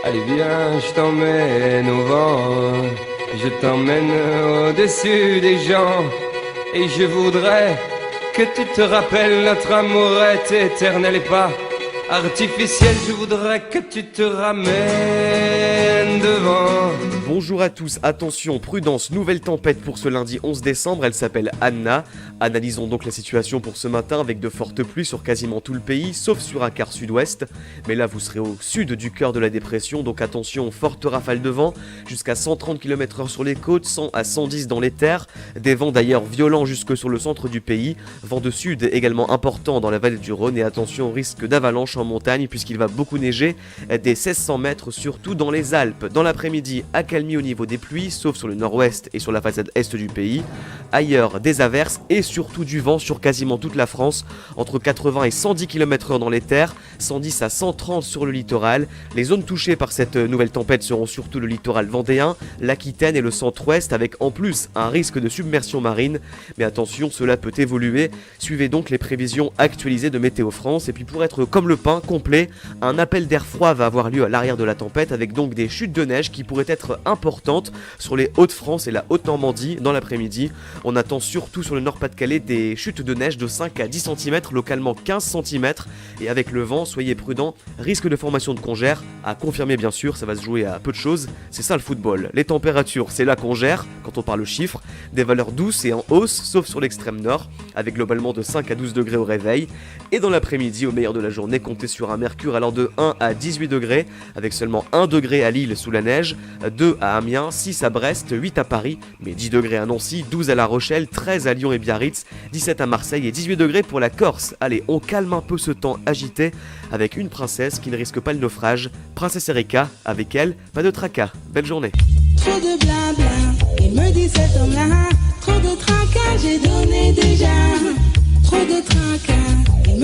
Allez viens, je t'emmène au vent, je t'emmène au-dessus des gens, et je voudrais que tu te rappelles, notre amour est éternel et pas artificiel. Je voudrais que tu te ramènes devant. Bonjour à tous, attention, prudence, nouvelle tempête pour ce lundi 11 décembre, elle s'appelle Anna. Analysons donc la situation pour ce matin avec de fortes pluies sur quasiment tout le pays, sauf sur un quart sud-ouest. Mais là vous serez au sud du cœur de la dépression, donc attention, fortes rafales de vent, jusqu'à 130 km/h sur les côtes, 100 à 110 dans les terres. Des vents d'ailleurs violents jusque sur le centre du pays. Vent de sud également important dans la vallée du Rhône et attention au risque d'avalanche en montagne puisqu'il va beaucoup neiger, des 1600 mètres surtout dans les Alpes. Dans l'après-midi, accalmie au niveau des pluies, sauf sur le nord-ouest et sur la façade est du pays. Ailleurs, des averses et surtout du vent sur quasiment toute la France, entre 80 et 110 km/h dans les terres, 110 à 130 sur le littoral. Les zones touchées par cette nouvelle tempête seront surtout le littoral vendéen, l'Aquitaine et le centre-ouest, avec en plus un risque de submersion marine. Mais attention, cela peut évoluer. Suivez donc les prévisions actualisées de Météo France. Et puis pour être comme le pain complet, un appel d'air froid va avoir lieu à l'arrière de la tempête, avec donc des chutes de neige qui pourraient être importantes sur les Hauts-de-France et la Haute-Normandie dans l'après-midi. On attend surtout sur le Nord-Pas-de-Calais des chutes de neige de 5 à 10 cm, localement 15 cm. Et avec le vent, soyez prudents, risque de formation de congère, à confirmer bien sûr, ça va se jouer à peu de choses, c'est ça le football. Les températures, c'est là qu'on gère, quand on parle chiffres, des valeurs douces et en hausse, sauf sur l'extrême nord, avec globalement de 5 à 12 degrés au réveil. Et dans l'après-midi, au meilleur de la journée, comptez sur un mercure allant de 1 à 18 degrés, avec seulement 1 degré à Lille sous la neige, 2 à Amiens, 6 à Brest, 8 à Paris, mais 10 degrés à Nancy, 12 à La Rochelle, 13 à Lyon et Biarritz, 17 à Marseille et 18 degrés pour la Corse. Allez, on calme un peu ce temps agité avec une princesse qui ne risque pas le naufrage, Princesse Erika, avec elle, pas de tracas. Belle journée. Trop de blabla, il me dit cet homme-là. Trop de tracas, j'ai donné déjà. Trop de tracas, il